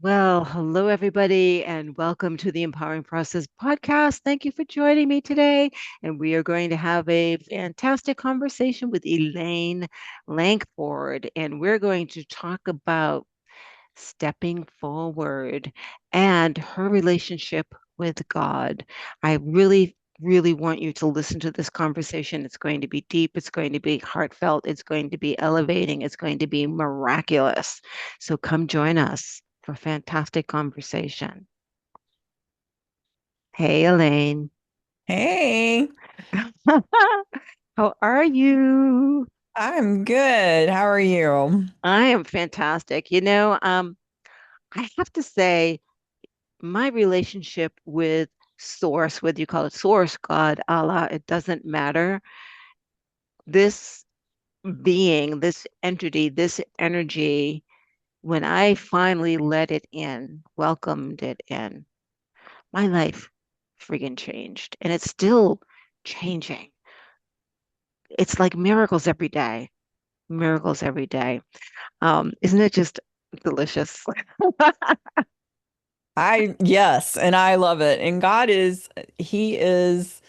Well, hello, everybody, and welcome to the Empowering Process podcast. Thank you for joining me today. And we are going to have a fantastic conversation with Elaine Lankford. And we're going to talk about stepping forward and her relationship with God. I really want you to listen to this conversation. It's going to be deep, it's going to be heartfelt, it's going to be elevating, it's going to be miraculous. So come join us for a fantastic conversation. Hey, Elaine. Hey, How are you? I'm good. How are you? I am fantastic. I have to say, my relationship with Source, whether you call it Source, God, Allah, it doesn't matter. This being, this entity, this energy, when I finally let it in, welcomed it in, my life friggin' changed. And it's still changing. It's like miracles every day, miracles every day. Isn't it just delicious? Yes, and I love it. And He is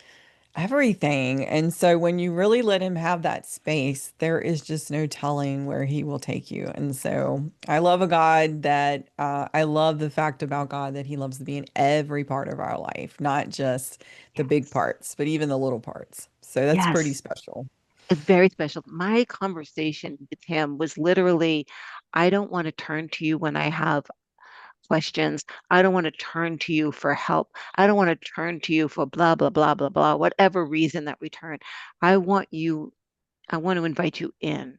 everything. And so when you really let Him have that space, there is just no telling where He will take you. And so I love a God I love the fact about God that He loves to be in every part of our life, not just the big Yes. parts, but even the little parts. So that's pretty Yes. special. It's very special. My conversation with him was literally, I don't want to turn to you when I have questions. I don't want to turn to you for help. I don't want to turn to you for blah, blah, blah, blah, blah, whatever reason that we turn. I want you, I want to invite you in.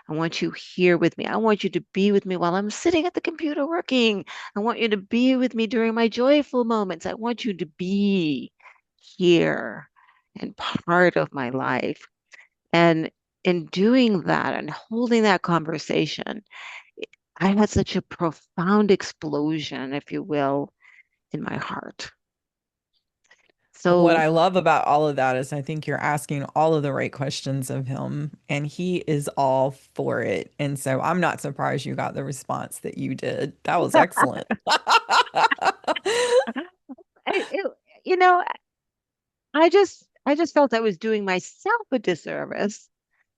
I want you here with me. I want you to be with me while I'm sitting at the computer working. I want you to be with me during my joyful moments. I want you to be here and part of my life. And in doing that and holding that conversation, I had such a profound explosion, if you will, in my heart. What So, I love about all of that is I think you're asking all of the right questions of him, and he is all for it. And so I'm not surprised you got the response that you did. That was excellent. it, you know, I just felt I was doing myself a disservice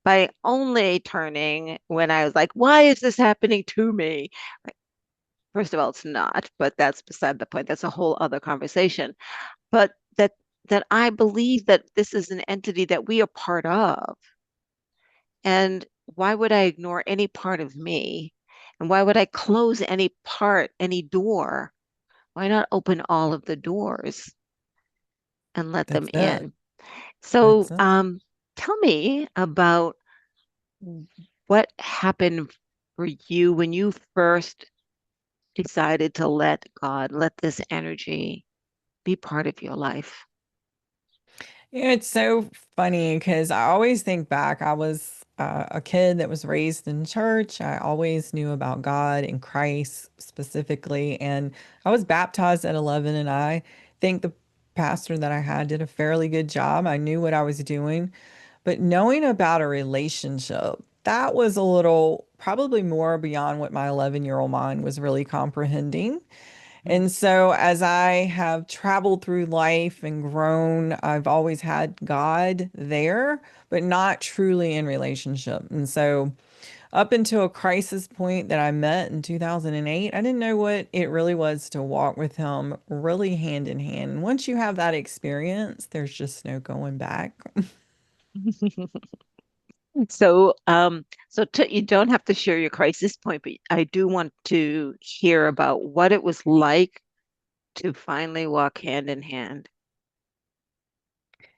by only turning when I was like, why is this happening to me? Like, first of all, it's not, but that's beside the point. That's a whole other conversation. But that I believe that this is an entity that we are part of. And why would I ignore any part of me? And why would I close any part, any door? Why not open all of the doors and let them That's it. in? That's So, it. tell me about what happened for you when you first decided to let God, let this energy be part of your life. Yeah, it's so funny because I always think back. I was a kid that was raised in church. I always knew about God and Christ specifically. And I was baptized at 11, and I think the pastor that I had did a fairly good job. I knew what I was doing. But knowing about a relationship, that was a little probably more beyond what my 11-year-old mind was really comprehending. Mm. And so, as I have traveled through life and grown, I've always had God there, but not truly in relationship. And so, up until a crisis point that I met in 2008, I didn't know what it really was to walk with Him really hand in hand. And once you have that experience, there's just no going back. You don't have to share your crisis point, but I do want to hear about what it was like to finally walk hand in hand.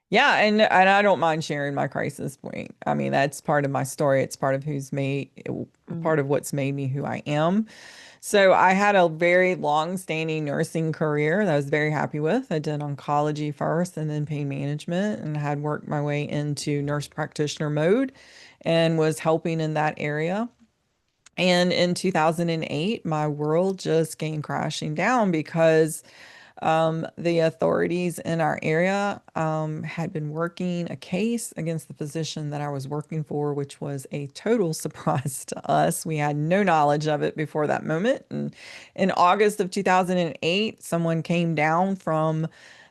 Yeah, and I don't mind sharing my crisis point. I mean, that's part of my story. It's part of Mm. part of what's made me who I am. So I had a very long-standing nursing career that I was very happy with. I did oncology first and then pain management and had worked my way into nurse practitioner mode and was helping in that area. And in 2008, my world just came crashing down because The authorities in our area had been working a case against the physician that I was working for, which was a total surprise to us. We had no knowledge of it before that moment. And in August of 2008, someone came down from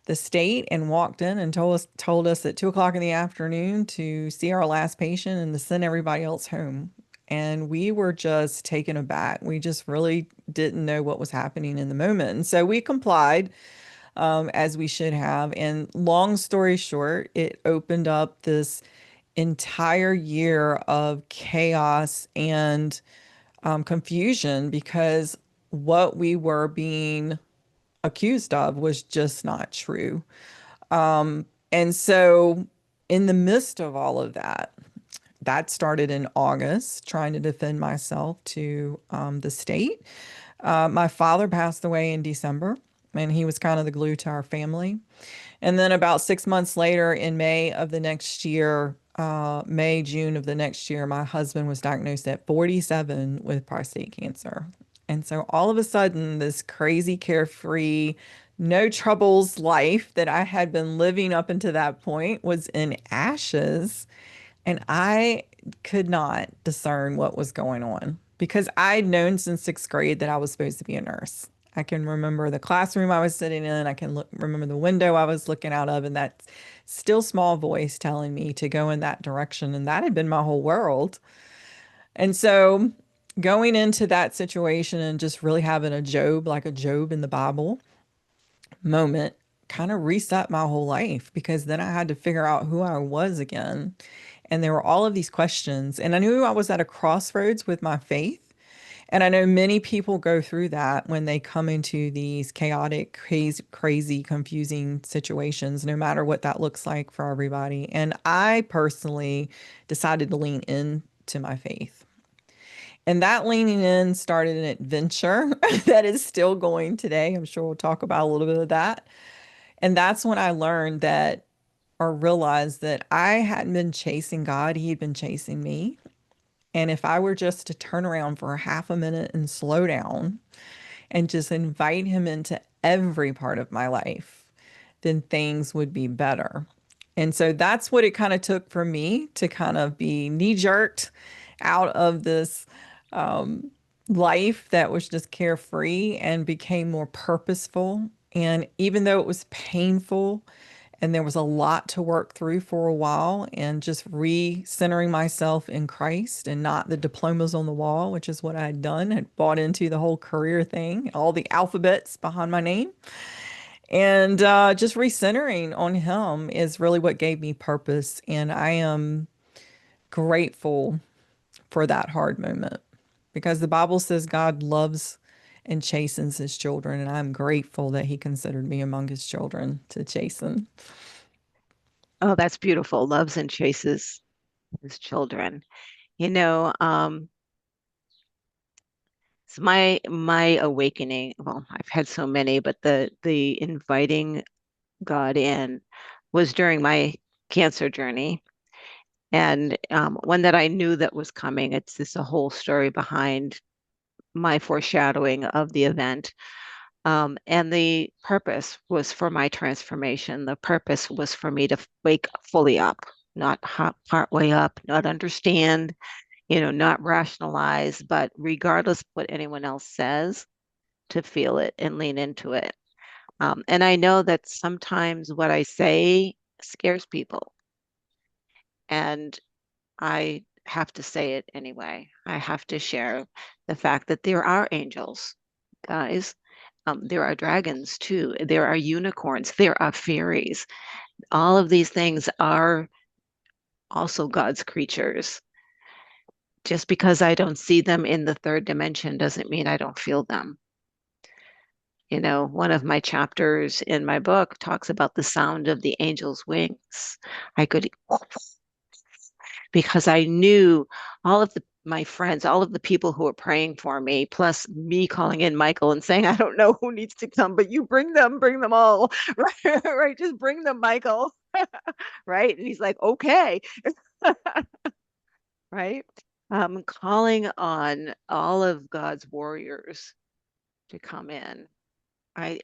the state and walked in and told us at 2 o'clock in the afternoon to see our last patient and to send everybody else home. And we were just taken aback. We just really didn't know what was happening in the moment. And so we complied, as we should have. And long story short, it opened up this entire year of chaos and confusion because what we were being accused of was just not true. And so, in the midst of all of that, that started in August, trying to defend myself to the state. My father passed away in December, and he was kind of the glue to our family. And then about 6 months later, in May of the next year, May, June of the next year, my husband was diagnosed at 47 with prostate cancer. And so all of a sudden, this crazy, carefree, no troubles life that I had been living up until that point was in ashes. And I could not discern what was going on because I'd known since sixth grade that I was supposed to be a nurse. I can remember the classroom I was sitting in. I can remember the window I was looking out of, and that still small voice telling me to go in that direction. And that had been my whole world. And so going into that situation and just really having a Job, like a Job in the Bible moment, kind of reset my whole life because then I had to figure out who I was again. And there were all of these questions. And I knew I was at a crossroads with my faith. And I know many people go through that when they come into these chaotic, crazy, confusing situations, no matter what that looks like for everybody. And I personally decided to lean into my faith. And that leaning in started an adventure that is still going today. I'm sure we'll talk about a little bit of that. And that's when I learned that or realized that I hadn't been chasing God, He had been chasing me. And if I were just to turn around for a half a minute and slow down and just invite Him into every part of my life, then things would be better. And so that's what it kind of took for me to kind of be knee jerked out of this um, life that was just carefree and became more purposeful. And even though it was painful, and there was a lot to work through for a while, and just re-centering myself in Christ and not the diplomas on the wall, which is what I had done, had bought into the whole career thing, all the alphabets behind my name. And just recentering on Him is really what gave me purpose. And I am grateful for that hard moment because the Bible says God loves and chastens His children. And I'm grateful that He considered me among His children to chasten. Oh, that's beautiful. Loves and chases his children. You know, it's my awakening. Well, I've had so many, but the inviting God in was during my cancer journey. And one that I knew that was coming. It's just a whole story behind my foreshadowing of the event. And the purpose was for my transformation. The purpose was for me to wake fully up, not part way up, not understand, not rationalize, but regardless of what anyone else says, to feel it and lean into it. And I know that sometimes what I say scares people, and I have to say it anyway. I have to share the fact that there are angels, guys. There are dragons too. There are unicorns. There are fairies. All of these things are also God's creatures. Just because I don't see them in the third dimension doesn't mean I don't feel them. One of my chapters in my book talks about the sound of the angel's wings. I could, because I knew all of my friends, all of the people who were praying for me, plus me calling in Michael and saying, I don't know who needs to come, but you bring them all, right? Right? Just bring them, Michael, right? And he's like, okay, right? Calling on all of God's warriors to come in. I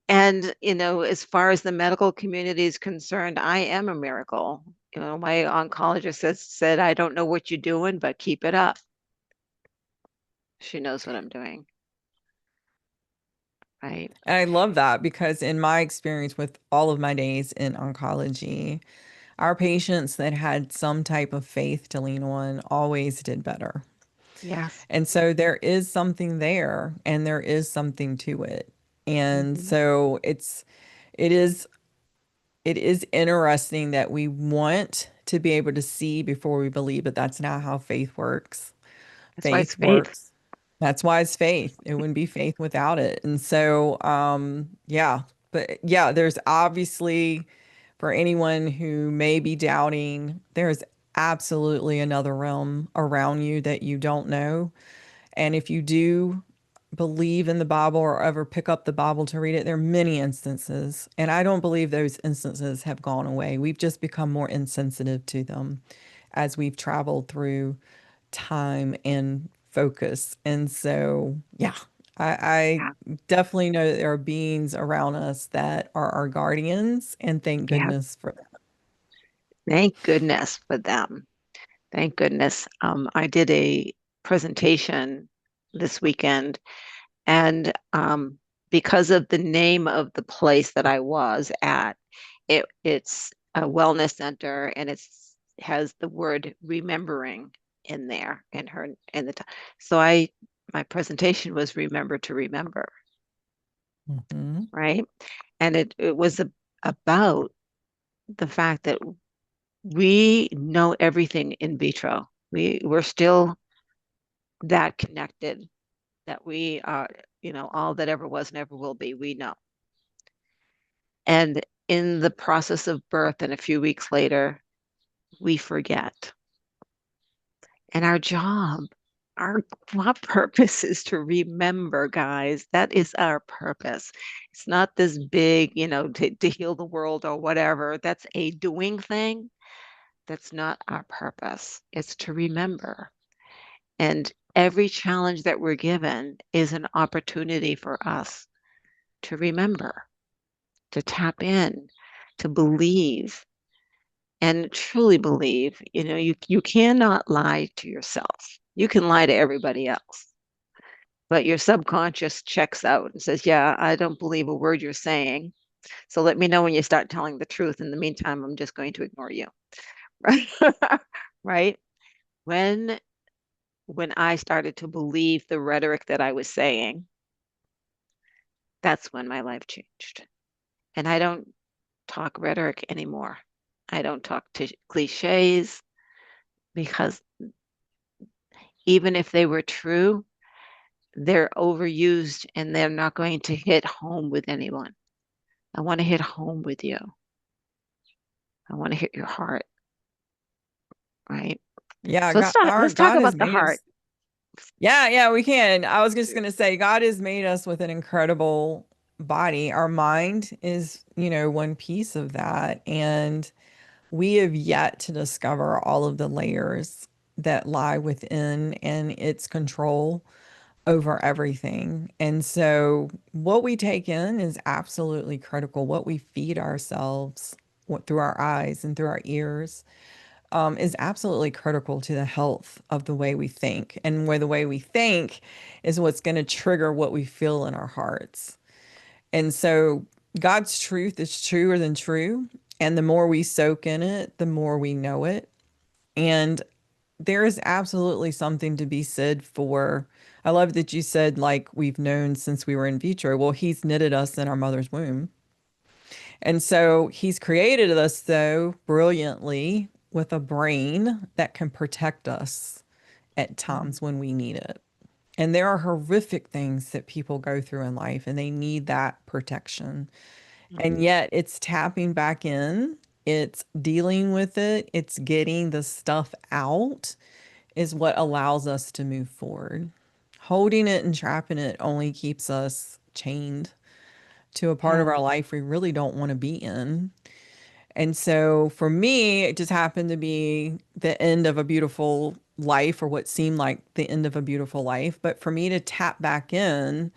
And, as far as the medical community is concerned, I am a miracle. My oncologist said, I don't know what you're doing, but keep it up. She knows what I'm doing, right? And I love that because in my experience with all of my days in oncology, our patients that had some type of faith to lean on always did better. Yes. And so there is something there and there is something to it. And Hmm. so it is it is interesting that we want to be able to see before we believe, but that's not how faith works. That's why it's Faith faith. works. That's why it's faith. It wouldn't be faith without it. And so, yeah, but yeah, there's obviously for anyone who may be doubting, there's absolutely another realm around you that you don't know. And if you do believe in the Bible or ever pick up the Bible to read it, there are many instances. And I don't believe those instances have gone away. We've just become more insensitive to them as we've traveled through time and focus. And so, yeah, I Yeah. definitely know that there are beings around us that are our guardians, and thank Yeah. goodness for that. Thank goodness for them. Thank goodness. I did a presentation this weekend, and because of the name of the place that I was at, it's a wellness center, and it's has the word remembering in there in the so my presentation was remember to remember, Mhm. right? And it was about the fact that we know everything in vitro. We're still that connected that we are, all that ever was and ever will be, we know. And in the process of birth and a few weeks later, we forget. And our our purpose is to remember, guys. That is our purpose. It's not this big, to heal the world or whatever. That's a doing thing. That's not our purpose. It's to remember. And every challenge that we're given is an opportunity for us to remember, to tap in, to believe, and truly believe. You cannot lie to yourself. You can lie to everybody else, but your subconscious checks out and says, yeah, I don't believe a word you're saying. So let me know when you start telling the truth. In the meantime, I'm just going to ignore you. Right? Right? When when I started to believe the rhetoric that I was saying, that's when my life changed. And I don't talk rhetoric anymore. I don't talk to cliches because even if they were true, they're overused and they're not going to hit home with anyone. I want to hit home with you. I want to hit your heart, right? Yeah, So God, our let's talk God has about the made heart. us. Yeah, yeah, we can. I was just going to say, God has made us with an incredible body. Our mind is, one piece of that. And we have yet to discover all of the layers that lie within and its control over everything. And so, what we take in is absolutely critical. What we feed ourselves through our eyes and through our ears is absolutely critical to the health of the way we think. And where the way we think is what's going to trigger what we feel in our hearts. And so God's truth is truer than true. And the more we soak in it, the more we know it. And there is absolutely something to be said for. I love that you said, like, we've known since we were in vitro. Well, He's knitted us in our mother's womb. And so He's created us, though, brilliantly with a brain that can protect us at Mhm. times when we need it. And there are horrific things that people go through in life, and they need that protection. And Mhm. yet it's tapping back in, it's dealing with it, it's getting the stuff out is what allows us to move forward. Holding it and trapping it only keeps us chained to a part of Yeah. our life we really don't want to be in. And so for me, it just happened to be the end of a beautiful life or what seemed like the end of a beautiful life. But for me to tap back in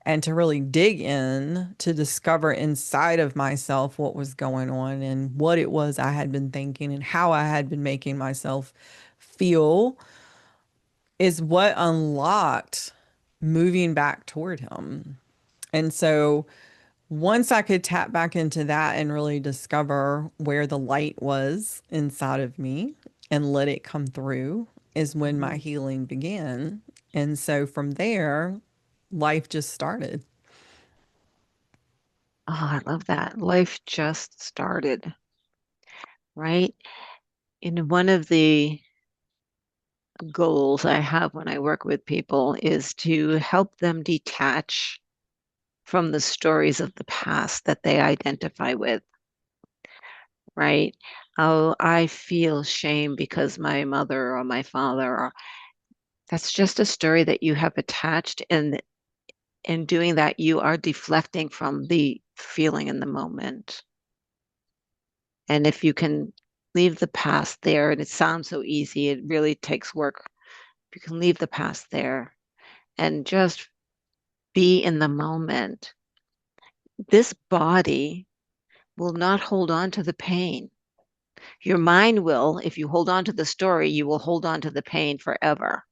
and to really dig in to discover inside of myself what was going on and what it was I had been thinking and how I had been making myself feel is what unlocked moving back toward him. And so once I could tap back into that and really discover where the light was inside of me and let it come through, is when my Mhm. healing began. And so from there, life just started. Oh, I love that. Life just started, right? And one of the goals I have when I work with people is to help them detach from the stories of the past that they identify with, right? Oh, I feel shame because my mother or my father, or that's just a story that you have attached. And in doing that, you are deflecting from the feeling in the moment. And if you can leave the past there, and it sounds so easy, it really takes work. If you can leave the past there and just be in the moment, this body will not hold on to the pain. Your mind will, if you hold on to the story, you will hold on to the pain forever.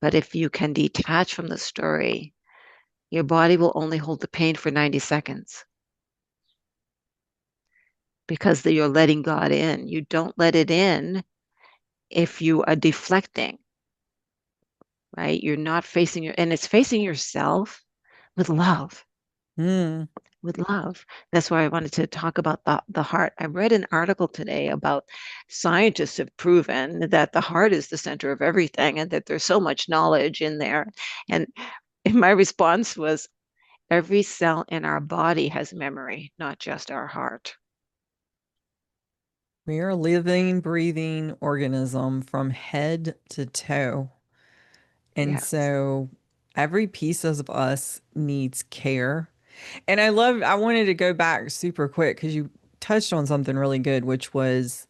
But if you can detach from the story, your body will only hold the pain for 90 seconds because you're letting God in. You don't let it in if you are deflecting, right? You're not facing and it's facing yourself with love, Mm. with love. That's why I wanted to talk about the heart. I read an article today about scientists have proven that the heart is the center of everything and that there's so much knowledge in there. And my response was, every cell in our body has memory, not just our heart. We are a living, breathing organism from head to toe. And Yes. so every piece of us needs care. And I wanted to go back super quick because you touched on something really good, which was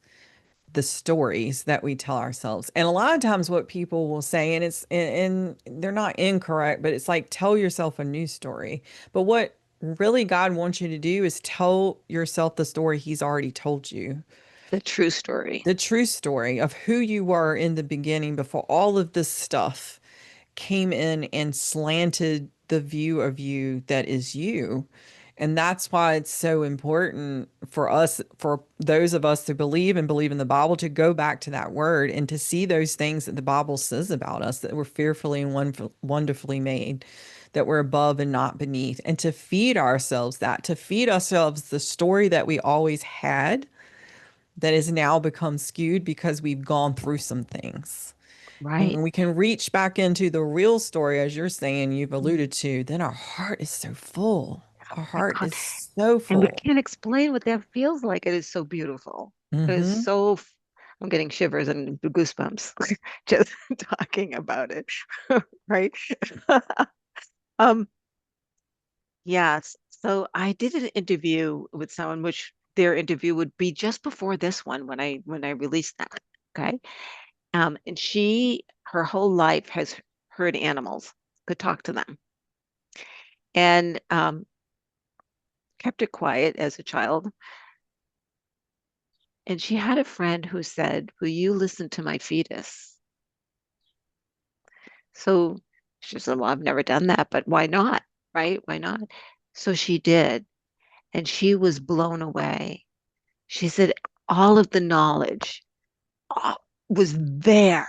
the stories that we tell ourselves. And a lot of times what people will say, and they're not incorrect, but it's like tell yourself a new story. But what really God wants you to do is tell yourself the story he's already told you. The true story. The true story of who you were in the beginning before all of this stuff came in and slanted the view of you that is you. And that's why it's so important for us, for those of us who believe and believe in the Bible, to go back to that word and to see those things that the Bible says about us, that we're fearfully and wonderfully made, that we're above and not beneath, and to feed ourselves that, to feed ourselves the story that we always had that has now become skewed because we've gone through some things. And Right. when we can reach back into the real story, as you're saying, you've Mm. alluded to, then our heart is so full. Oh Our my heart God. is so And we full. can't explain what that feels like. It is so beautiful. It is Hmm. so, I'm getting shivers and goosebumps just talking about it. Right. Um, yes. So I did an interview with someone, which their interview would be just before this one when I released that. Okay. And her whole life has heard animals, could talk to them, and kept it quiet as a child. And she had a friend who said, "Will you listen to my fetus?" So she said, "Well, I've never done that, but why not? Right? Why not?" So she did, and she was blown away. She said, all of the knowledge uh, was there.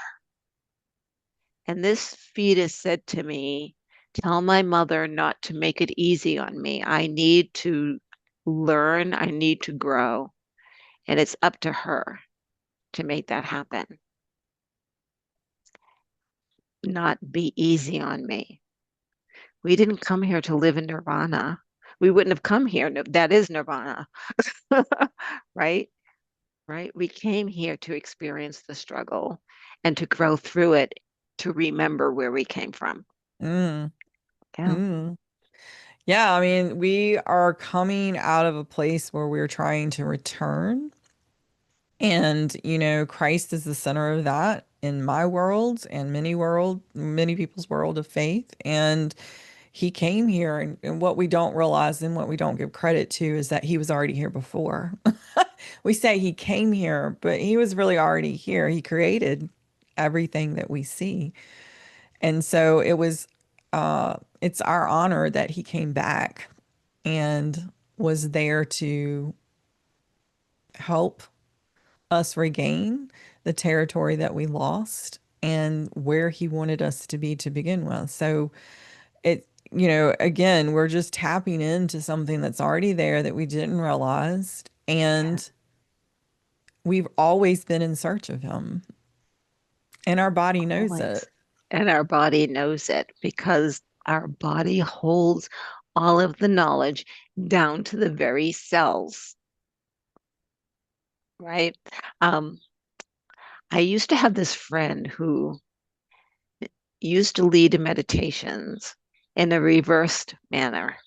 And this fetus said to me, "Tell my mother not to make it easy on me. I need to learn, I need to grow, and it's up to her to make that happen, not be easy on me." We didn't come here to live in nirvana. We wouldn't have come here. No, that is nirvana, right? Right? We came here to experience the struggle and to grow through it, to remember where we came from. Mm, Yeah, mm. Yeah, I mean, we are coming out of a place where we're trying to return. And, Christ is the center of that in my world and many people's world of faith. And he came here, and what we don't realize and what we don't give credit to is that he was already here before. We say he came here, but he was really already here. He created everything that we see. And so it's our honor that he came back and was there to help us regain the territory that we lost and where he wanted us to be to begin with. So again, we're just tapping into something that's already there that we didn't realize. Yeah, And we've always been in search of him, and our body knows always. it. And our body knows it because our body holds all of the knowledge down to the very cells, right? Um, I used to have this friend who used to lead meditations in a reversed manner.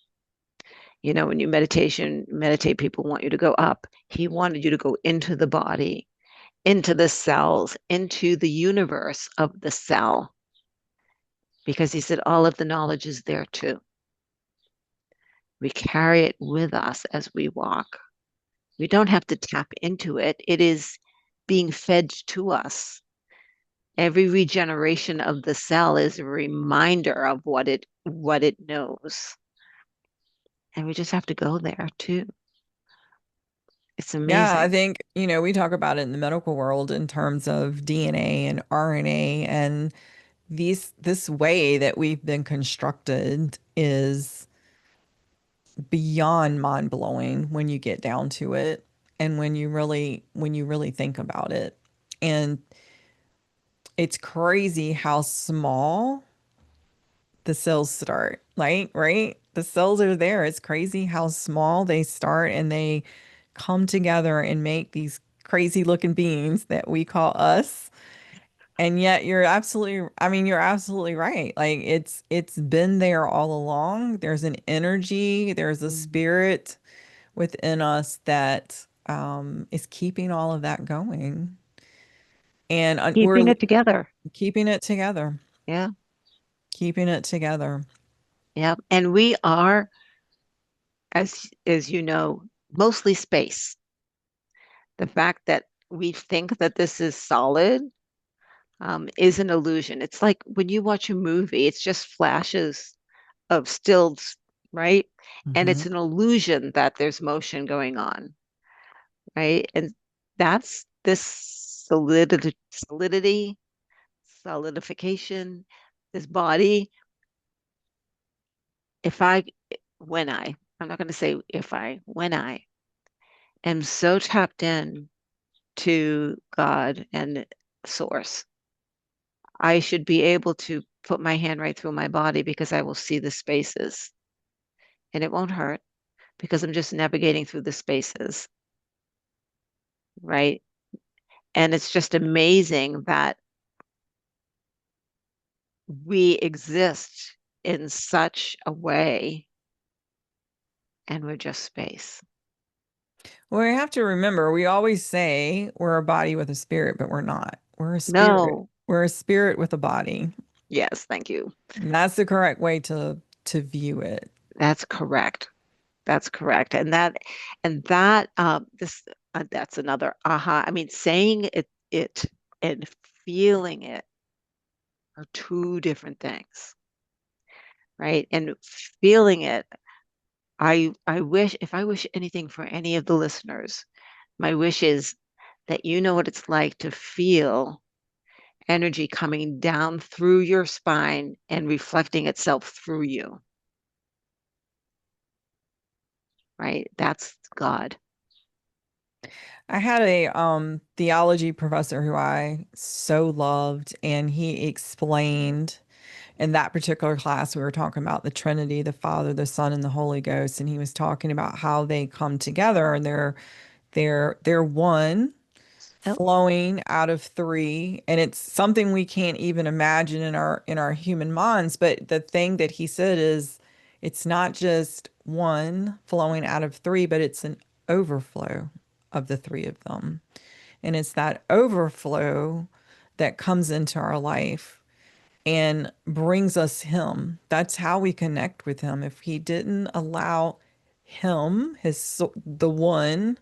You know, when you meditate, people want you to go up. He wanted you to go into the body, into the cells, into the universe of the cell, because he said all of the knowledge is there too. We carry it with us as we walk. We don't have to tap into it. It is being fed to us. Every regeneration of the cell is a reminder of what it knows. And we just have to go there too. It's Yeah, I amazing. think, we talk about it in the medical world in terms of DNA and RNA, and this way that we've been constructed is beyond mind-blowing when you get down to it and when you really think about it. And it's crazy how small the cells start. Like, right? The cells are there. It's crazy how small they start and they come together and make these crazy looking beings that we call us. And yet you're absolutely right. Like it's been there all along. There's an energy, there's a Mm. spirit within us that is keeping all of that going. And Keeping we're it together. keeping it together, Yeah. keeping it together. Yeah. And we are, as you know, mostly space. The fact that we think that this is solid is an illusion. It's like when you watch a movie, it's just flashes of stills, right? And Hmm. it's an illusion that there's motion going on, right? And that's this solidification, this body. If I, when I'm not going to say if when I am so tapped in to God and source, I should be able to put my hand right through my body because I will see the spaces and it won't hurt because I'm just navigating through the spaces, right? And it's just amazing that we exist in such a way and we're just space. Well, we have to remember, we always say we're a body with a spirit, but we're not. We're a spirit. No, We're a spirit with a body. yes, thank you. And that's the correct way to view it. That's correct. That's correct. And that's another aha. I mean, saying it and feeling it are two different things, right? And feeling it, I wish if I wish anything for any of the listeners, my wish is that you know what it's like to feel energy coming down through your spine and reflecting itself through you, right? That's God. I had a theology professor who I so loved, and he explained in that particular class we were talking about the Trinity, the Father, the Son, and the Holy Ghost, and he was talking about how they come together and they're one Oh, flowing out of three, and it's something we can't even imagine in our human minds. But the thing that he said is it's not just one flowing out of three, but it's an overflow of the three of them, and it's that overflow that comes into our life and brings us him. That's how we connect with him. If he didn't allow him, the one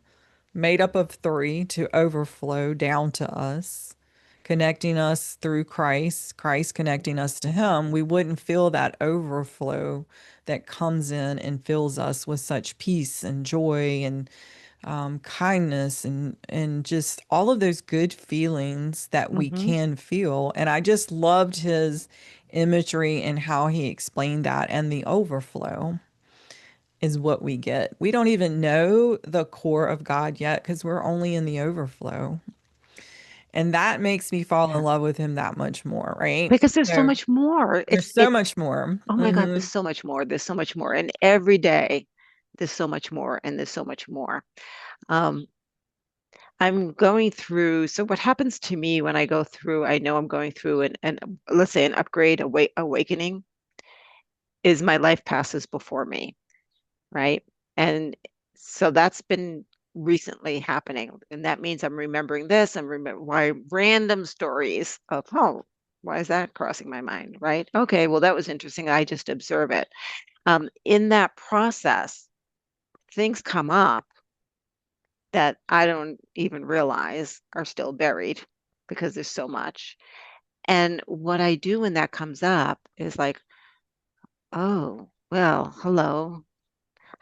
made up of three, to overflow down to us, connecting us through Christ, Christ connecting us to him, we wouldn't feel that overflow that comes in and fills us with such peace and joy and kindness and just all of those good feelings that we Hmm. can feel. And I just loved his imagery and how he explained that. And the overflow is what we get. We don't even know the core of God yet because we're only in the overflow. And that makes me fall in Yeah. love with him that much more, right? Because there's so So much more. there's so much more. Oh my God, there's so much more. There's so much more. And every day there's so much more and there's so much more. Um, I'm going through, so what happens to me when I go through, I know I'm going through an let's say an upgrade, awakening, is my life passes before me, right? And so that's been recently happening. And that means I'm remembering this. I'm remember why random stories of, oh, why is that crossing my mind, right? Okay, well, that was interesting. I just observe it. In that process, things come up that I don't even realize are still buried because there's so much. And what I do when that comes up is like, oh, well, hello.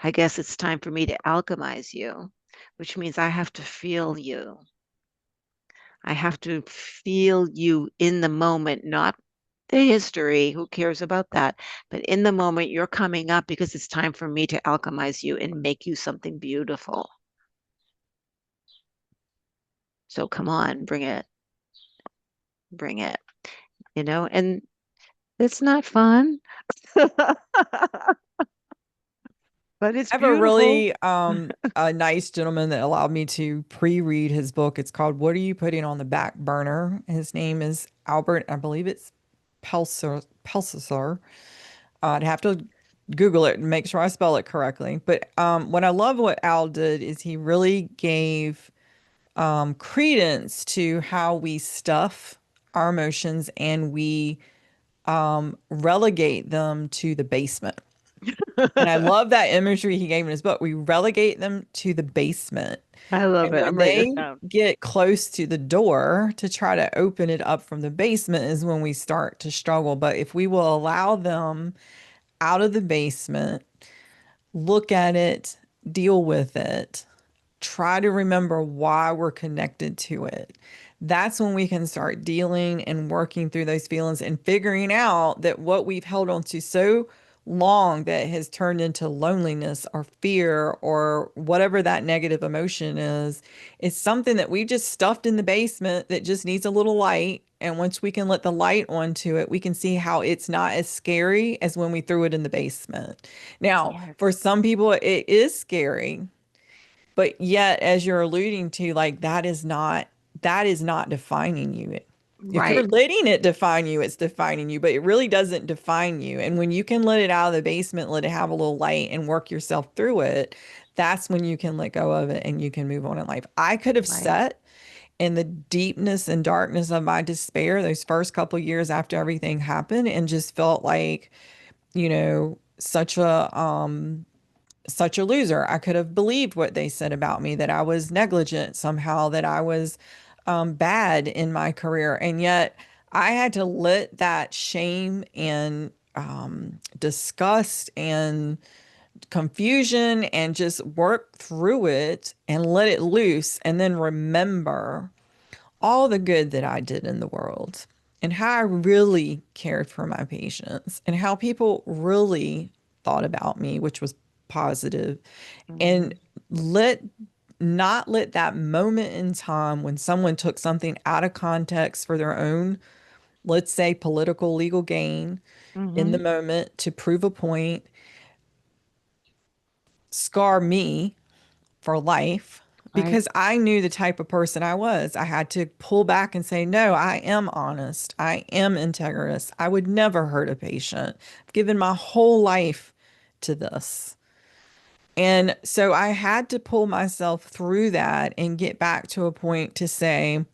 I guess it's time for me to alchemize you, which means I have to feel you. I have to feel you in the moment, not the history. Who cares about that? But in the moment, you're coming up because it's time for me to alchemize you and make you something beautiful. So come on, bring it, and it's not fun, but it's I have a beautiful. really a nice gentleman that allowed me to pre-read his book. It's called What Are You Putting on the Back Burner? His name is Albert, I believe it's Pelser. I'd have to Google it and make sure I spell it correctly. But what I love what Al did is he really gave credence to how we stuff our emotions and we relegate them to the basement. And I love that imagery he gave in his book. We relegate them to the basement. I love And it. when I'm writing this they down. get close to the door to try to open it up from the basement is when we start to struggle. But if we will allow them out of the basement, look at it, deal with it, try to remember why we're connected to it. That's when we can start dealing and working through those feelings and figuring out that what we've held on to so long that has turned into loneliness or fear or whatever that negative emotion is something that we just stuffed in the basement that just needs a little light. And once we can let the light onto it, we can see how it's not as scary as when we threw it in the basement. Now, for Yes. some people, it is scary, but yet, as you're alluding to, like that is not defining you. If you're Right. letting it define you, it's defining you, but it really doesn't define you. And when you can let it out of the basement, let it have a little light and work yourself through it, that's when you can let go of it and you can move on in life. I could have Right. sat in the deepness and darkness of my despair those first couple years after everything happened and just felt like, such a loser. I could have believed what they said about me, that I was negligent somehow, that I was bad in my career. And yet I had to let that shame and disgust and confusion and just work through it and let it loose and then remember all the good that I did in the world and how I really cared for my patients and how people really thought about me, which was positive, and Hmm. let not let that moment in time when someone took something out of context for their own, let's say, political legal gain in the Hmm. moment to prove a point, scar me for life Right. because I knew the type of person I was. I had to pull back and say, no, I am honest. I am integrous. I would never hurt a patient. I've given my whole life to this. And so I had to pull myself through that and get back to a point to say,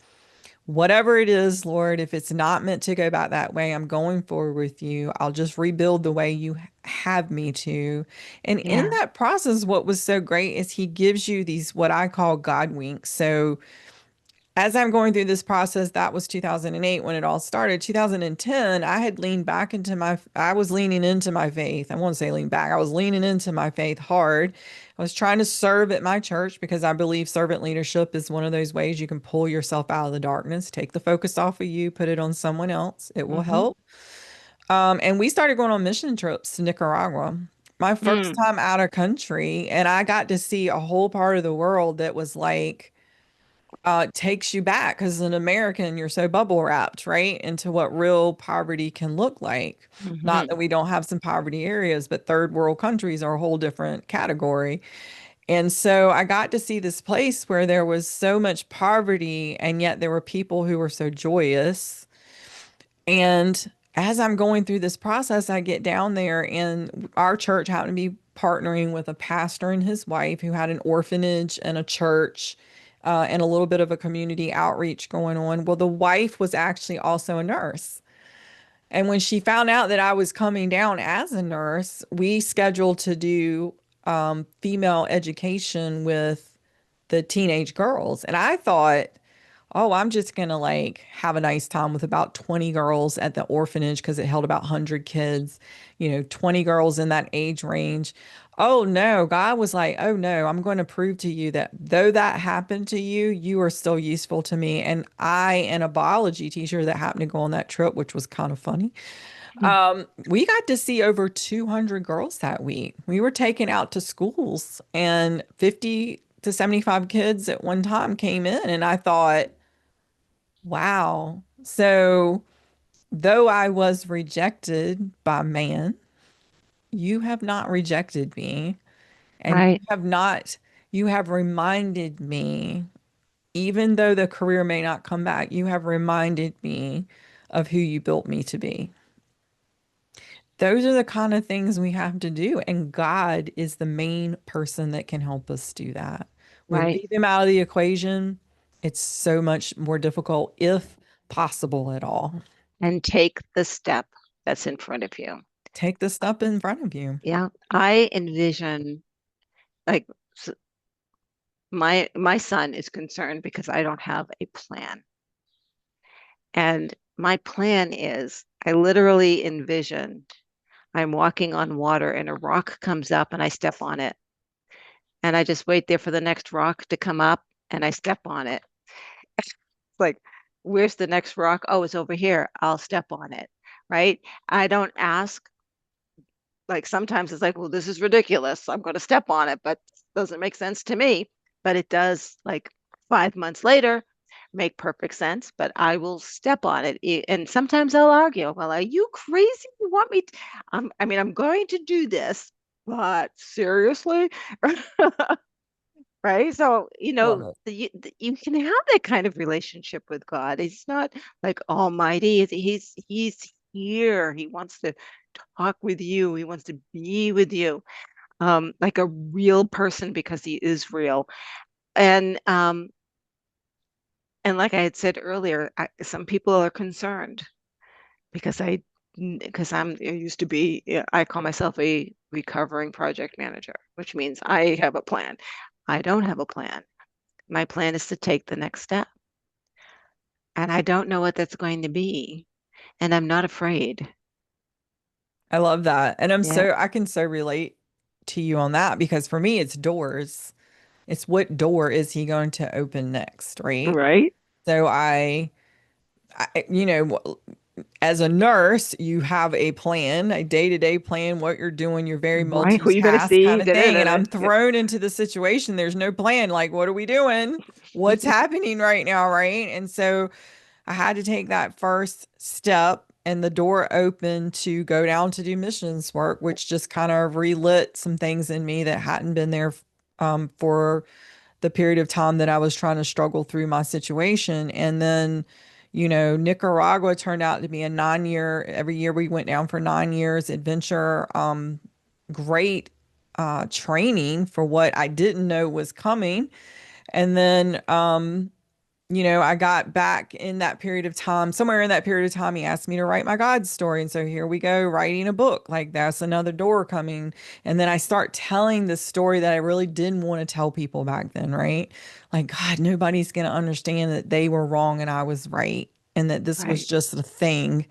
whatever it is, Lord, if it's not meant to go back that way, I'm going forward with you. I'll just rebuild the way you have me to. And in Yeah. that process, what was so great is he gives you these, what I call God winks. So as I'm going through this process, that was 2008 when it all started. 2010, I had leaned back into I was leaning into my faith. I won't say lean back. I was leaning into my faith hard. I was trying to serve at my church because I believe servant leadership is one of those ways you can pull yourself out of the darkness, take the focus off of you, put it on someone else. It will Hmm. help. And we started going on mission trips to Nicaragua. My first Mm. time out of country, and I got to see a whole part of the world that was like, takes you back because as an American, you're so bubble wrapped, right, into what real poverty can look like. Not Hmm. that we don't have some poverty areas, but third world countries are a whole different category. And so I got to see this place where there was so much poverty, and yet there were people who were so joyous. And as I'm going through this process, I get down there, and our church happened to be partnering with a pastor and his wife who had an orphanage and a church, and a little bit of a community outreach going on. Well, the wife was actually also a nurse. And when she found out that I was coming down as a nurse, we scheduled to do female education with the teenage girls. And I thought, oh, I'm just gonna like have a nice time with about 20 girls at the orphanage because it held about 100 kids, 20 girls in that age range. Oh no, God was like, oh no, I'm going to prove to you that though that happened to you, you are still useful to me. And I and a biology teacher that happened to go on that trip, which was kind of funny. We got to see over 200 girls that week. We were taken out to schools, and 50 to 75 kids at one time came in, and I thought, wow. So, though I was rejected by man, you have not rejected me. And Right. you have reminded me, even though the career may not come back, you have reminded me of who you built me to be. Those are the kind of things we have to do. And God is the main person that can help us do that. We Right. leave him out of the equation. It's so much more difficult, if possible at all. And take the step that's in front of you. Take the step in front of you. Yeah. I envision like my son is concerned because I don't have a plan. And my plan is I literally envision I'm walking on water and a rock comes up and I step on it. And I just wait there for the next rock to come up and I step on it. It's like, where's the next rock? Oh, it's over here. I'll step on it. Right. I don't ask. Like sometimes it's like, well, this is ridiculous. I'm going to step on it, but it doesn't make sense to me. But it does, like 5 months later, make perfect sense. But I will step on it. And sometimes I'll argue, well, are you crazy? You want me to? I mean, I'm going to do this, but seriously? Right? So, Love it. you can have that kind of relationship with God. He's not like almighty. He's here. He wants to talk with you. He wants to be with you, like a real person because he is real. And like I had said earlier, some people are concerned because I used to be, yeah, I call myself a recovering project manager, which means I have a plan. I don't have a plan. My plan is to take the next step. And I don't know what that's going to be. And I'm not afraid. I love that. And Yeah. I can so relate to you on that because for me, it's doors. It's what door is he going to open next, right? Right. So as a nurse, you have a plan, a day-to-day plan, what you're doing. You're very Right. Who are you going to multitask kind see? of Da, da, thing. da, And da. I'm Yep. thrown into the situation. There's no plan. Like, what are we doing? What's happening right now, right? And so I had to take that first step and the door opened to go down to do missions work, which just kind of relit some things in me that hadn't been there for the period of time that I was trying to struggle through my situation. And then, Nicaragua turned out to be a 9 year, every year we went down for 9 years adventure. Great training for what I didn't know was coming. And then I got back in that period of time, somewhere in that period of time, he asked me to write my God story. And so here we go, writing a book. Like that's another door coming. And then I start telling the story that I really didn't want to tell people back then, right? Like, God, nobody's going to understand that they were wrong and I was right. And that this was Right. just a thing,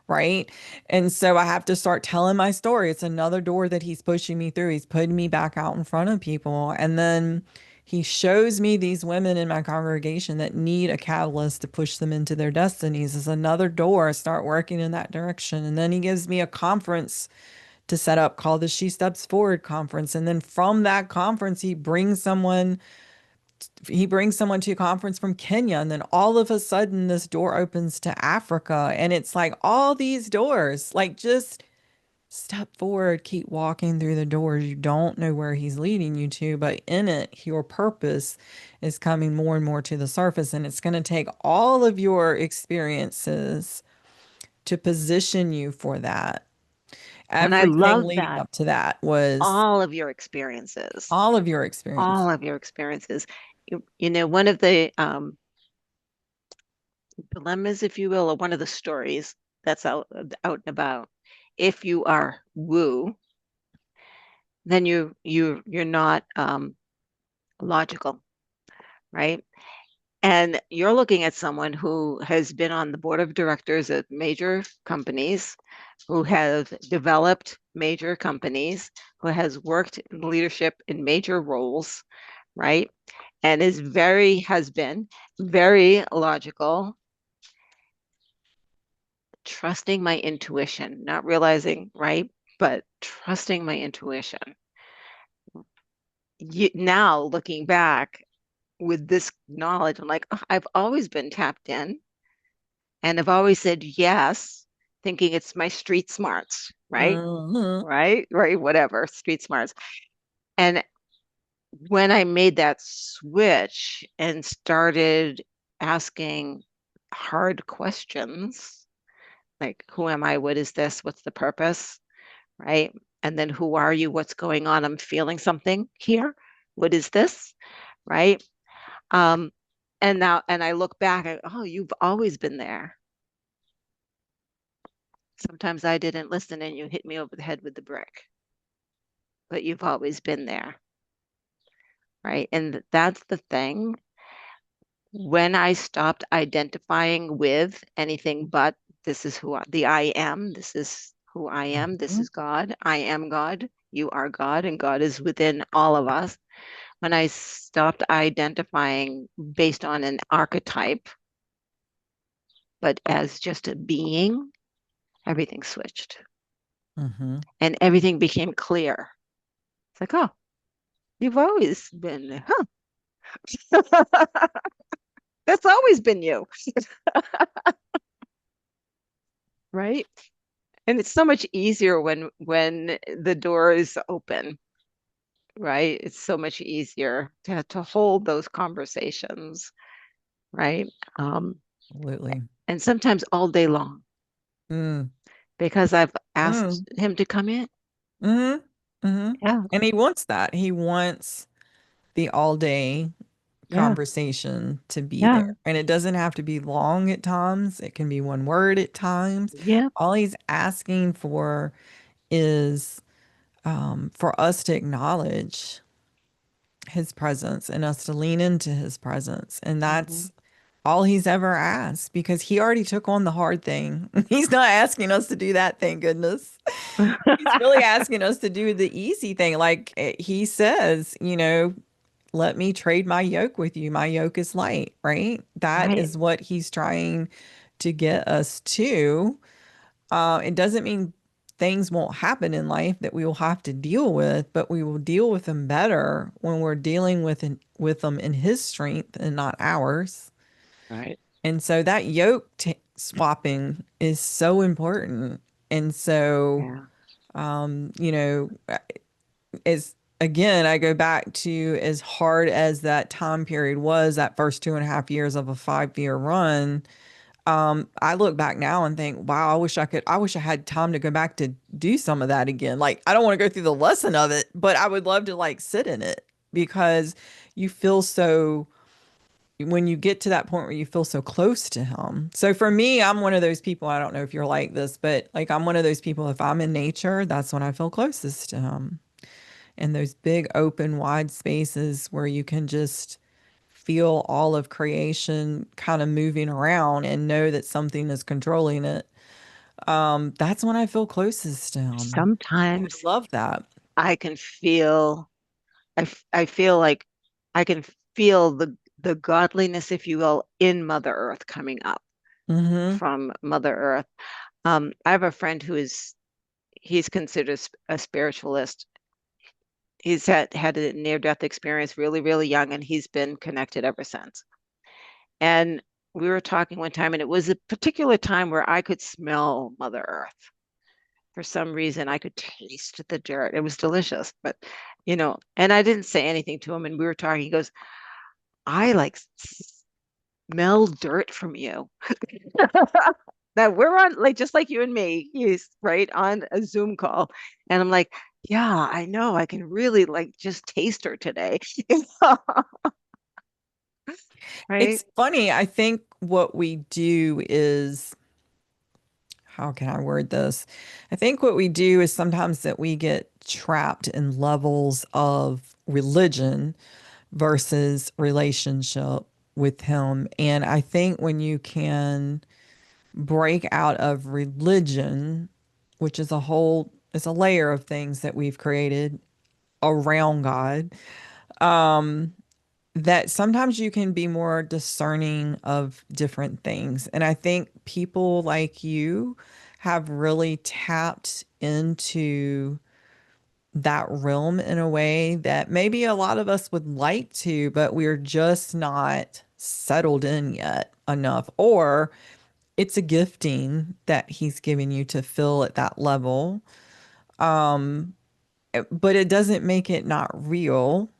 right? And so I have to start telling my story. It's another door that he's pushing me through. He's putting me back out in front of people. And then he shows me these women in my congregation that need a catalyst to push them into their destinies. Is another door. I start working in that direction. And then he gives me a conference to set up called the She Steps Forward conference. And then from that conference, he brings someone to a conference from Kenya. And then all of a sudden this door opens to Africa. And it's like all these doors, like just step forward, keep walking through the doors. You don't know where he's leading you to, but in it, your purpose is coming more and more to the surface. And it's going to take all of your experiences to position you for that. And I Everything love leading that. up to that was All of your experiences, all of your experience. all of your experiences. One of the dilemmas, if you will, or one of the stories that's out and about. If you are woo, then you're not logical, right? And you're looking at someone who has been on the board of directors at major companies, who has developed major companies, who has worked in leadership in major roles, right? And has been very logical, trusting my intuition, not realizing, right? But trusting my intuition. Now looking back with this knowledge, I'm like, oh, I've always been tapped in and I've always said yes, thinking it's my street smarts, right? Mhm. Right, whatever, street smarts. And when I made that switch and started asking hard questions, like, who am I? What is this? What's the purpose? Right? And then who are you? What's going on? I'm feeling something here. What is this? Right? Um, and I look back, oh, you've always been there. Sometimes I didn't listen and you hit me over the head with the brick, but you've always been there. Right? And that's the thing. When I stopped identifying with anything but the I am, this is who I am, this Mhm. is God, I am God, you are God, and God is within all of us. When I stopped identifying based on an archetype, but as just a being, everything switched Mhm. and everything became clear. It's like, oh, you've always been there, huh? That's always been you, right? And it's so much easier when the door is open, right? It's so much easier to hold those conversations, right? Um, Absolutely. and sometimes all day long Mm. because I've asked Mm. him to come in. Mhm. Mhm. Yeah, And he wants that. He wants the all day yeah, conversation to be yeah, there. And it doesn't have to be long at times, it can be one word at times. yeah, All he's asking for is for us to acknowledge his presence and us to lean into his presence. And hmm that's all he's ever asked because he already took on the hard thing. He's not asking us to do that, thank goodness. He's really asking us to do the easy thing. Like he says, let me trade my yoke with you. My yoke is light, right? That Right, is what he's trying to get us to. It doesn't mean things won't happen in life that we will have to deal with, but we will deal with them better when we're dealing with them in his strength and not ours. right, And so that yoke swapping is so important. And so, yeah, um, you know, as again, I go back to as hard as that time period was, that first 2.5 years of a 5-year run. I look back now and think, wow, I wish I had time to go back to do some of that again. Like, I don't want to go through the lesson of it, but I would love to like sit in it because you feel so when you get to that point where you feel so close to him. So for me, I'm one of those people, I don't know if you're like this, but like I'm one of those people, if I'm in nature, that's when I feel closest to him. And those big open wide spaces where you can just feel all of creation kind of moving around and know that something is controlling it. That's when I feel closest to him. And I Sometimes love that. I can feel, I feel like I can feel the godliness, if you will, in Mother Earth coming up Mm-hmm. from Mother Earth. I have a friend who is, he's considered a spiritualist. He's had a near-death experience really, really young, and he's been connected ever since. And we were talking one time, and it was a particular time where I could smell Mother Earth. For some reason, I could taste the dirt. It was delicious, but and I didn't say anything to him. And we were talking. He goes, "I like smell dirt from you." That we're on, like, just like you and me. He's right on a Zoom call, and I'm like, "Yeah, I know. I can really like just taste her today." Right? It's funny. I think what we do is, how can I word this? I think what we do is sometimes that we get trapped in levels of religion versus relationship with him. And I think when you can break out of religion, which is a whole, it's a layer of things that we've created around God, that sometimes you can be more discerning of different things. And I think people like you have really tapped into that realm in a way that maybe a lot of us would like to, but we're just not settled in yet enough. Or it's a gifting that he's given you to fill at that level. But it doesn't make it not real.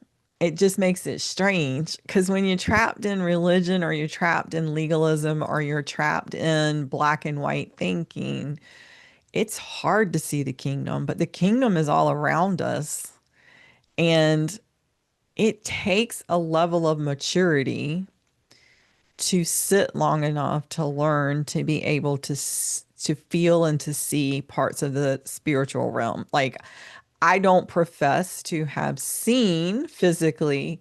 It just makes it strange because when you're trapped in religion or you're trapped in legalism or you're trapped in black and white thinking, it's hard to see the kingdom, but the kingdom is all around us. And it takes a level of maturity to sit long enough to learn to be able to feel and to see parts of the spiritual realm. Like I don't profess to have seen physically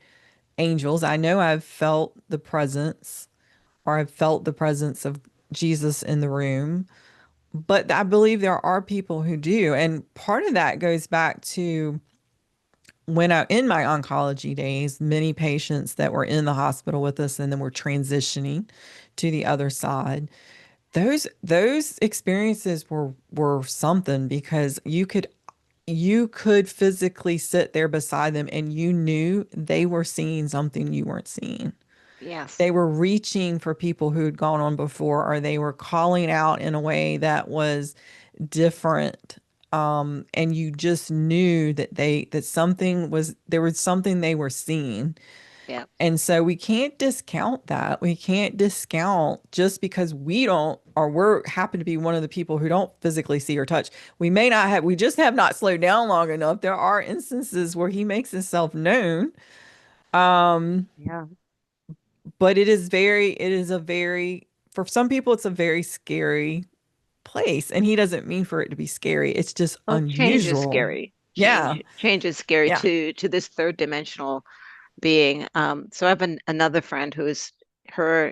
angels. I know I've felt the presence or I've felt the presence of Jesus in the room, but I believe there are people who do. And part of that goes back to when I, in my oncology days, many patients that were in the hospital with us and then were transitioning to the other side. Those experiences were something because you could physically sit there beside them and you knew they were seeing something you weren't seeing. Yes. They were reaching for people who had gone on before, or they were calling out in a way that was different. And you just knew that there was something they were seeing. Yeah. And so we can't discount that. We can't discount just because we don't, or we're happen to be one of the people who don't physically see or touch. We may not have, we just have not slowed down long enough. There are instances where he makes himself known. Um, Yeah. but it is a very, for some people, it's a very scary place. And he doesn't mean for it to be scary. It's just Well, change is unusual. scary. Yeah. Change is scary Yeah. to this third dimensional being. So I have another friend who's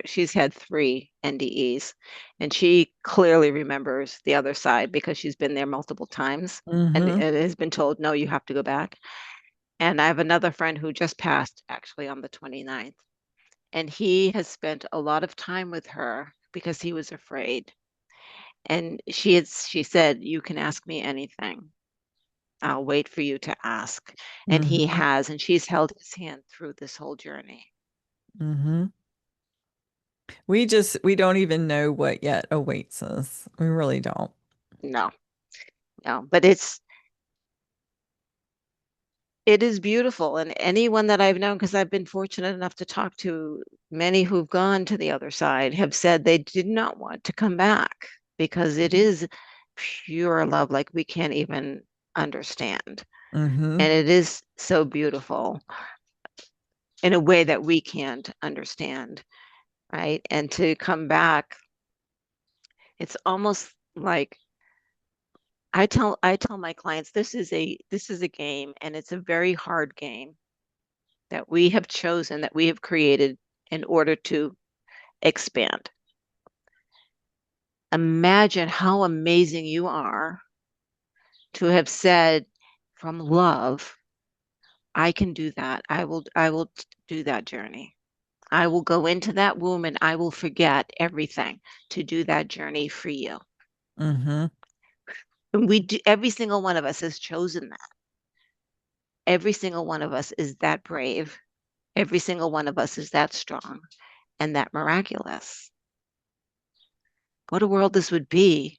she's had three NDEs, and she clearly remembers the other side because she's been there multiple times Mm-hmm. and has been told, no, you have to go back. And I have another friend who just passed actually on the 29th, and he has spent a lot of time with her because he was afraid. And she said, you can ask me anything. I'll wait for you to ask. And he Mm-hmm. has, and she's held his hand through this whole journey. Mm-hmm. We don't even know what yet awaits us. We really don't. No, no, but it is beautiful. And anyone that I've known, because I've been fortunate enough to talk to many who've gone to the other side, have said they did not want to come back because it is pure love, like we can't even understand. Mm-hmm. And it is so beautiful. in a way that we can't understand, right? And to come back, it's almost like I tell my clients this is a game, and it's a very hard game that we have chosen, that we have created in order to expand. Imagine how amazing you are to have said from love, I can do that. I will do that journey. I will go into that womb and I will forget everything to do that journey for you. Mm-hmm. And we do, every single one of us has chosen that. Every single one of us is that brave. Every single one of us is that strong and that miraculous. What a world this would be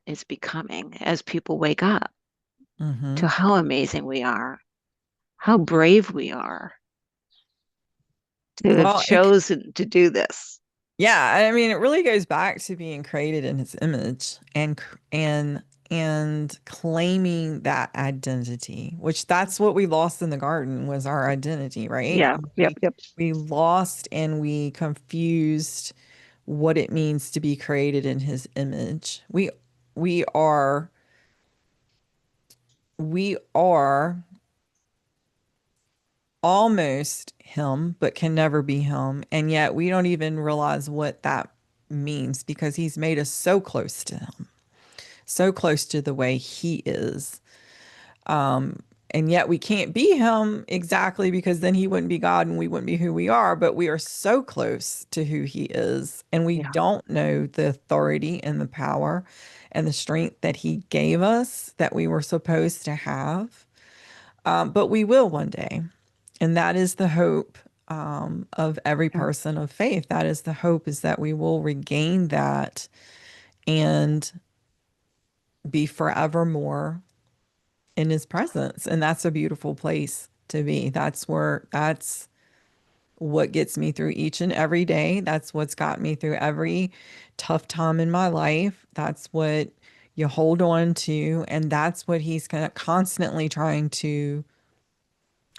is becoming as people wake up Mm-hmm. to how amazing we are, how brave we are to have Well, it, chosen to do this. yeah, I mean, it really goes back to being created in his image and claiming that identity, which that's what we lost in the garden was our identity, right? Yeah, yep, yep. We lost and we confused what it means to be created in his image. We are we are almost him, but can never be him. And yet we don't even realize what that means because he's made us so close to him, so close to the way he is. And yet we can't be him exactly because then he wouldn't be God and we wouldn't be who we are. But we are so close to who he is. And we Yeah, don't know the authority and the power and the strength that he gave us that we were supposed to have. But we will one day. And that is the hope of every yeah, person of faith. That is the hope is that we will regain that and be forevermore in his presence. And that's a beautiful place to be. That's what gets me through each and every day. That's what's got me through every tough time in my life. That's what you hold on to. And that's what he's kind of constantly trying to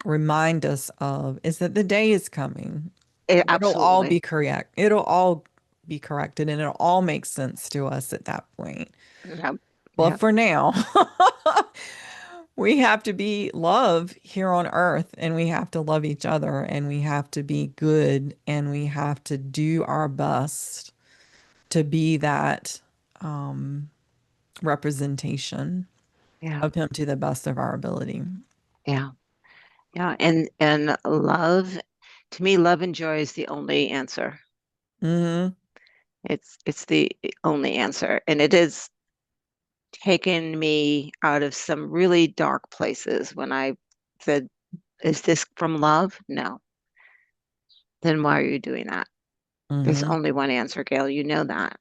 remind us of is that the day is coming. It'll all absolutely. be correct. It'll all be corrected and it'll all make sense to us at that point. Yeah, But yeah, for now, we have to be love here on earth and we have to love each other and we have to be good and we have to do our best to be that representation yeah, of him to the best of our ability. yeah, yeah. And love, to me, love and joy is the only answer. Hmm. It's the only answer, and it has taken me out of some really dark places when I said, "Is this from love?" No. Then why are you doing that? There's Hmm. only one answer, Gail. You know that.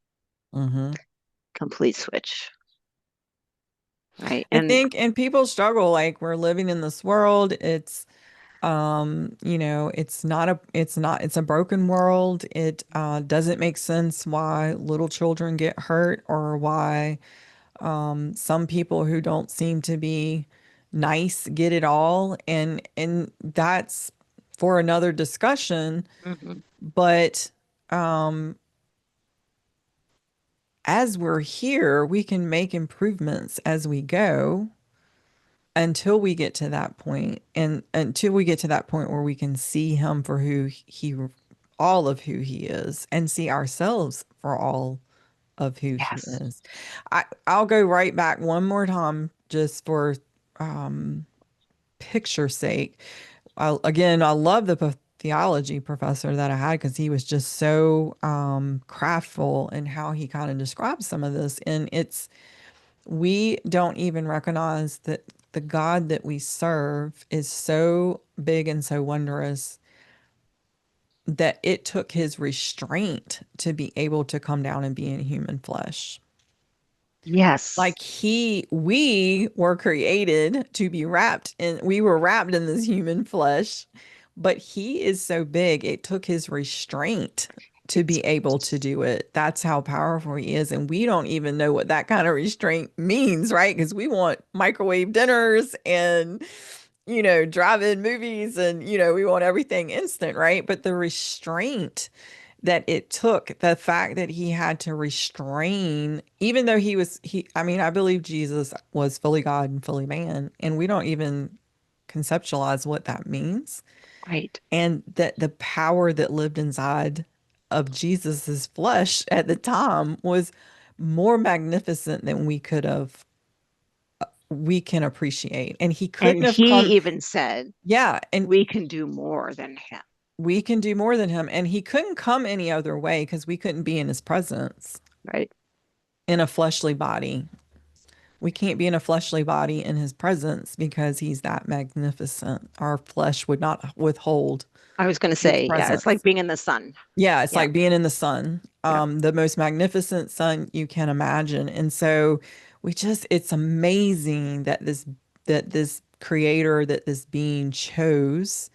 Hmm. Complete switch, right? I And think, and people struggle like we're living in this world. It's a broken world. It doesn't make sense why little children get hurt or why some people who don't seem to be nice get it all. And that's for another discussion. mhm, But as we're here, we can make improvements as we go until we get to that point and until we get to that point where we can see him for who he all of who he is and see ourselves for all of who he yes, is. I'll go right back one more time just for um picture sake. I love the theology professor that I had because he was just so craftful in how he kind of describes some of this and it's we don't even recognize that the God that we serve is so big and so wondrous that it took his restraint to be able to come down and be in human flesh. yes, Like we were created to be we were wrapped in this human flesh, but he is so big, it took his restraint to it's be able to do it. That's how powerful he is. And we don't even know what that kind of restraint means, right? Because we want microwave dinners and drive-in movies and, we want everything instant, right? But the restraint that it took, the fact that he had to restrain, even though I mean, I believe Jesus was fully God and fully man, and we don't even conceptualize what that means. Right. And that the power that lived inside of Jesus's flesh at the time was more magnificent than we can appreciate. And he couldn't And have come. he even said, Yeah, and we can do more than him. we can do more than him. And he couldn't come any other way because we couldn't be in his presence Right. in a fleshly body. We can't be in a fleshly body in his presence because he's that magnificent. Our flesh would not withhold I was going to his say, yeah, it's like presence. being in the sun. Yeah, it's Yeah. like being in the sun, Yeah. the most magnificent sun you can imagine. And so it's amazing that this creator, that this being chose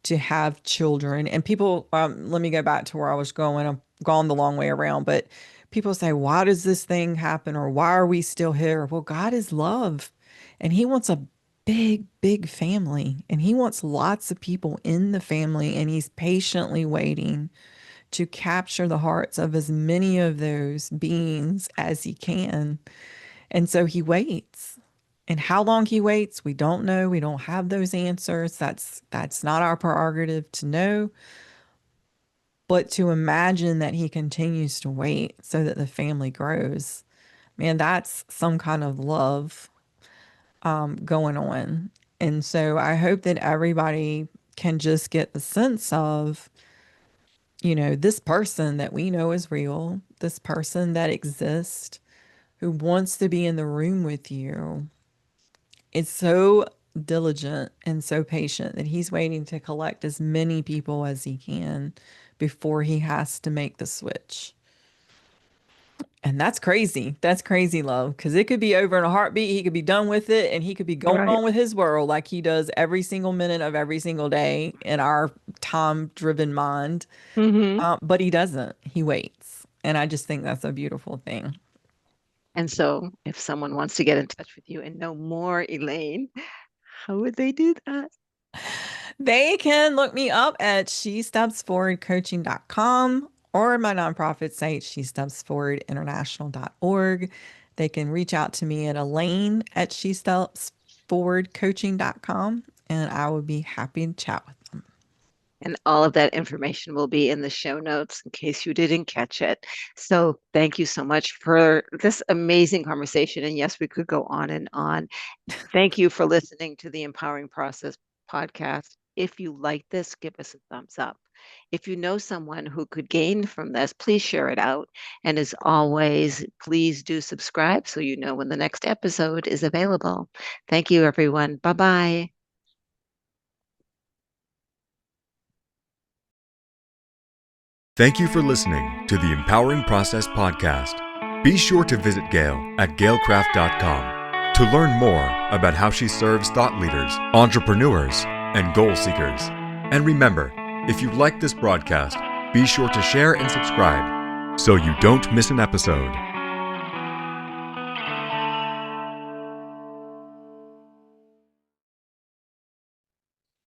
to have children. And people, let me go back to where I was going. I've gone the long way around, but people say, why does this thing happen? Or why are we still here? Well, God is love, and he wants a big, big family, and he wants lots of people in the family, and he's patiently waiting to capture the hearts of as many of those beings as he can. And so he waits. And how long he waits, we don't know. We don't have those answers. That's not our prerogative to know, but to imagine that he continues to wait so that the family grows. Man, that's some kind of love going on. And so I hope that everybody can just get the sense of, this person that we know is real, this person that exists, who wants to be in the room with you, is so diligent and so patient that he's waiting to collect as many people as he can before he has to make the switch. And that's crazy. That's crazy love, because it could be over in a heartbeat. He could be done with it and he could be going Right. on with his world like he does every single minute of every single day in our time driven mind. Hmm. But he doesn't. He waits. And I just think that's a beautiful thing. And so if someone wants to get in touch with you and know more, Elaine, how would they do that? They can look me up at shestepsforwardcoaching.com or my nonprofit site, shestepsforwardinternational.org. They can reach out to me at Elaine at shestepsforwardcoaching.com, and I would be happy to chat with them. And all of that information will be in the show notes in case you didn't catch it. So thank you so much for this amazing conversation. And yes, we could go on and on. Thank you for listening to the Empowering Process podcast. If you like this, give us a thumbs up. If you know someone who could gain from this, please share it out. And as always, please do subscribe so you know when the next episode is available. Thank you, everyone. Bye bye. Thank you for listening to the Empowering Process podcast. Be sure to visit Gail at gailcraft.com to learn more about how she serves thought leaders, entrepreneurs, and goal seekers. And remember, if you like this broadcast, be sure to share and subscribe so you don't miss an episode.